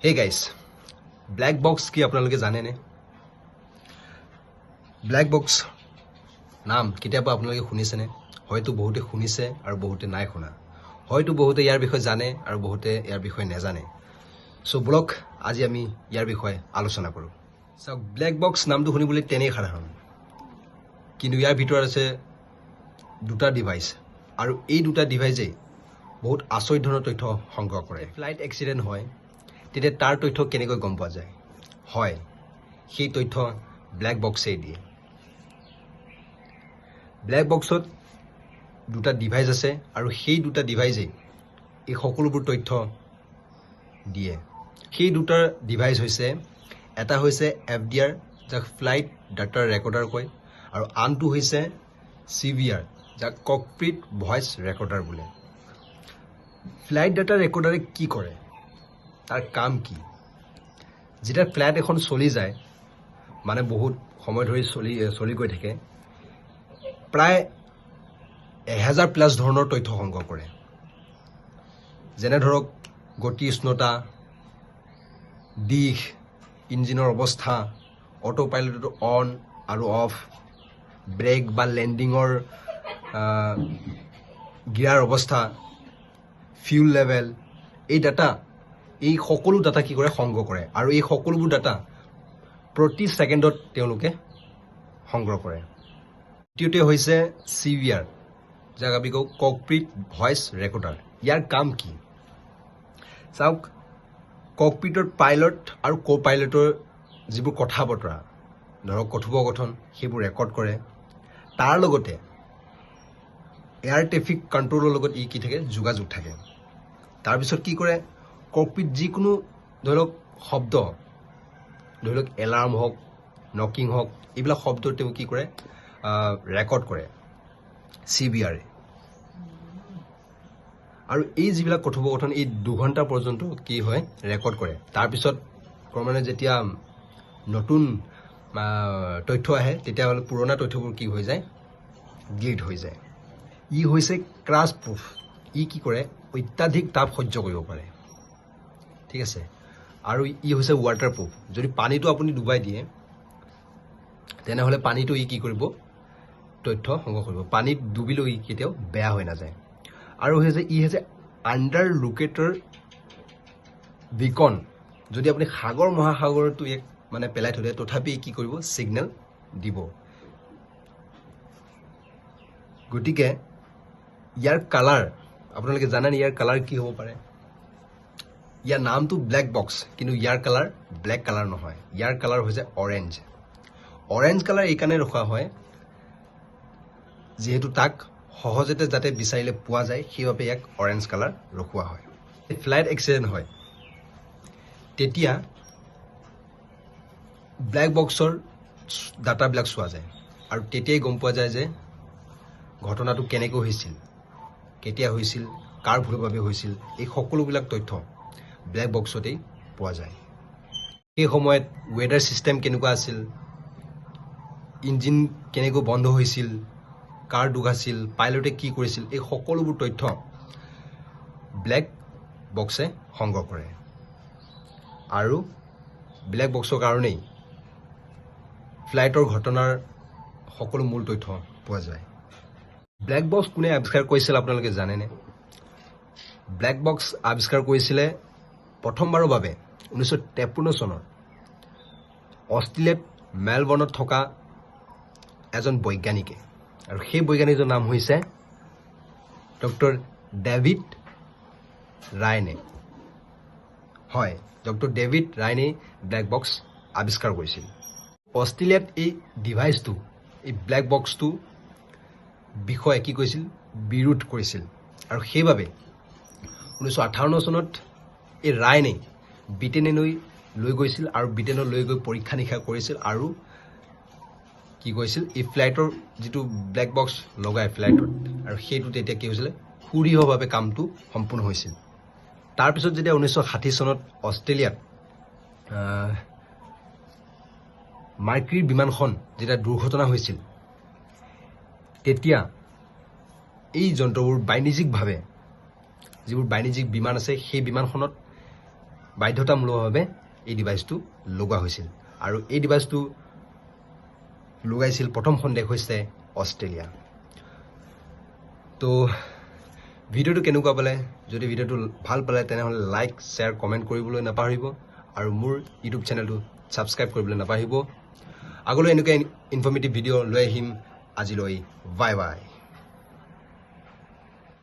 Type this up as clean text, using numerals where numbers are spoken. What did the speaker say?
Hey guys, black box কি আপোনালোকে জানেনে? ব্ল্যাক বক্স নাম কেতিয়াবা আপোনালোকে শুনিছেনে? হয়তো বহুতে শুনিছে আৰু বহুতে নাই শুনা। হয়তো বহুতে ইয়াৰ বিষয়ে জানে আৰু বহুতে ইয়াৰ বিষয়ে নাজানে। চ' বলক আজি আমি ইয়াৰ বিষয়ে আলোচনা কৰোঁ। চাওক, ব্ল্যাক বক্স নামটো শুনিবলৈ তেনেই সাধাৰণ, কিন্তু ইয়াৰ ভিতৰত আছে দুটা ডিভাইচ, আৰু এই দুটা ডিভাইচেই বহুত আচৰিত ধৰণৰ তথ্য সংগ্ৰহ কৰে। ফ্লাইট এক্সিডেণ্ট হয়, তেতিয়া তাৰ তথ্য কেনেকৈ গম পোৱা যায়? হয়, সেই তথ্য ব্ল্যাক বক্সেই দিয়ে। ব্ল্যাক বক্সত দুটা ডিভাইচ আছে, আৰু সেই দুটা ডিভাইচেই এই সকলোবোৰ তথ্য দিয়ে। সেই দুটা ডিভাইচ হৈছে, এটা হৈছে FDR, যাক ফ্লাইট ডাটা ৰেকৰ্ডাৰ কয়, আৰু আনটো হৈছে CVR, যাক ককপিট ভইচ ৰেকৰ্ডাৰ বোলে। ফ্লাইট ডাটা ৰেকৰ্ডাৰে কি কৰে? তাৰ কাম কি? যেতিয়া ফ্লাইট এখন চলি যায়, মানে বহুত সময় ধৰি চলি গৈ থাকে, প্ৰায় 1000+ ধৰণৰ তথ্য সংগ্ৰহ কৰে। যেনে ধৰক গতি, উষ্ণতা, দিশ, ইঞ্জিনৰ অৱস্থা, অটো পাইলটৰ অন আৰু অফ, ব্ৰেক বা লেণ্ডিঙৰ গিয়াৰ অৱস্থা, ফিউল লেভেল, এই সকলো ডাটা কি কৰে? সংগ্ৰহ কৰে। আৰু এই সকলোবোৰ ডাটা প্ৰতি ছেকেণ্ডত তেওঁলোকে সংগ্ৰহ কৰে। দ্বিতীয়তে হৈছে CVR, যাক আমি কওঁ ককপিট ভইচ ৰেকৰ্ডাৰ। ইয়াৰ কাম কি? চাওক, ককপিটৰ পাইলট আৰু কো পাইলটৰ যিবোৰ কথা বতৰা, ধৰক কথোপকথন, সেইবোৰ ৰেকৰ্ড কৰে। তাৰ লগতে এয়াৰ ট্ৰেফিক কণ্ট্ৰলৰ লগত কি থাকে? যোগাযোগ থাকে। তাৰপিছত কি কৰে? ককপিট যিকোনো ধৰি লওক শব্দ, ধৰি লওক এলাৰ্ম হওক, নকিং হওক, এইবিলাক শব্দ তেওঁ কি কৰে? ৰেকৰ্ড কৰে CVR-এ। আৰু এই যিবিলাক কথোপকথন এই 2 ঘণ্টা পৰ্যন্ত কি হয়? ৰেকৰ্ড কৰে। তাৰপিছত ক্ৰমান্বয়ে যেতিয়া নতুন তথ্য আহে, তেতিয়াহ'লে পুৰণা তথ্যবোৰ কি হৈ যায়? ডিলিট হৈ যায়। ই হৈছে ক্ৰাছ প্ৰুফ। ই কি কৰে? অত্যাধিক তাপ সহ্য কৰিব পাৰে। ঠিক আছে। আৰু ই হৈছে ৱাটাৰ প্ৰুফ। যদি পানীটো আপুনি ডুবাই দিয়ে, তেনেহ'লে পানীটো ই কি কৰিব? তথ্য সংগ্ৰহ কৰিব। পানীত ডুবিলেও ই কেতিয়াও বেয়া হৈ নাযায়। আৰু ই হৈছে আণ্ডাৰ লোকেটৰ বিকন। যদি আপুনি সাগৰ মহাসাগৰতো ইয়াক মানে পেলাই থৈ দিয়ে, তথাপি কি কৰিব? ছিগনেল দিব। গতিকে ইয়াৰ কালাৰ, আপোনালোকে জানেনে ইয়াৰ কালাৰ কি হ'ব পাৰে? ইয়াৰ নামটো ব্ল্যাক বক্স, কিন্তু ইয়াৰ কালাৰ ব্লেক কালাৰ নহয়। ইয়াৰ কালাৰ হৈছে অৰেঞ্জ। অৰেঞ্জ কালাৰ এইকাৰণে ৰখা হয়, যিহেতু তাক সহজতে যাতে বিচাৰিলে পোৱা যায়, সেইবাবে ইয়াক অৰেঞ্জ কালাৰ ৰখোৱা হয়। ফ্লাইট এক্সিডেণ্ট হয়, তেতিয়া ব্ল্যাক বক্সৰ ডাটাবিলাক চোৱা যায়, আৰু তেতিয়াই গম পোৱা যায় যে ঘটনাটো কেনেকৈ হৈছিল, কেতিয়া হৈছিল, কাৰ ভুলৰ বাবে হৈছিল। এই সকলোবিলাক তথ্য ব্ল্যাক বক্সতেই পোৱা যায়। সেই সময়ত ৱেডাৰ ছিষ্টেম কেনেকুৱা আছিল, ইঞ্জিন কেনেকৈ বন্ধ হৈছিল, কাৰ দুখ আছিল, পাইলটে কি কৰিছিল, এই সকলোবোৰ তথ্য ব্ল্যাক বক্সে সংগ্ৰহ কৰে। আৰু ব্ল্যাক বক্সৰ কাৰণেই ফ্লাইটৰ ঘটনাৰ সকলো মূল তথ্য পোৱা যায়। ব্ল্যাক বক্স কোনে আৱিষ্কাৰ কৰিছিল আপোনালোকে জানেনে? ব্ল্যাক বক্স আৱিষ্কাৰ কৰিছিলে প্ৰথমবাৰৰ বাবে 1953 চনত অষ্ট্ৰেলিয়াত মেলবৰ্ণত থকা এজন বৈজ্ঞানিকে। আৰু সেই বৈজ্ঞানিকজনৰ নাম হৈছে ডক্টৰ ডেভিড ৰায়নে। হয়, ডক্টৰ ডেভিড ৰায়নে ব্ল্যাক বক্স আৱিষ্কাৰ কৰিছিল। অষ্ট্ৰেলিয়াত এই ডিভাইচটো, এই ব্ল্যাক বক্সটো বিষয়ে কি কৰিছিল? বিৰোধ কৰিছিল। আৰু সেইবাবে 1958 চনত এই ৰায়নে ব্ৰিটেইনলৈ লৈ গৈছিল, আৰু ব্ৰিটেইনত লৈ গৈ পৰীক্ষা নিৰীক্ষা কৰিছিল, আৰু কি কৰিছিল? এই ফ্লাইটৰ যিটো ব্ল্যাক বক্স লগাই ফ্লাইটত, আৰু সেইটো তেতিয়া কি হৈছিলে? সুদৃঢ়ভাৱে কামটো সম্পূৰ্ণ হৈছিল। তাৰপিছত যেতিয়া 1960 চনত অষ্ট্ৰেলিয়াত মাৰ্কিউৰী বিমানখন যেতিয়া দুৰ্ঘটনা হৈছিল, তেতিয়া এই যন্ত্ৰবোৰ বাণিজ্যিকভাৱে, যিবোৰ বাণিজ্যিক বিমান আছে, সেই বিমানখনত বাধ্যতামূলকভাৱে এই ডিভাইচটো লগোৱা হৈছিল আৰু এই ডিভাইচটো লগাইছিল প্ৰথমখন দেশ হৈছে অষ্ট্ৰেলিয়া তো ভিডিঅ'টো কেনেকুৱা পালে যদি ভিডিঅ'টো ভাল পালে তেনেহ'লে লাইক শ্বেয়াৰ কমেণ্ট কৰিবলৈ নাপাহৰিব আৰু মোৰ ইউটিউব চেনেলটো ছাবস্ক্ৰাইব কৰিবলৈ নাপাহৰিব আগলৈ এনেকুৱা ইনফৰ্মেটিভ ভিডিঅ' লৈ আহিম আজিলৈ বাই বাই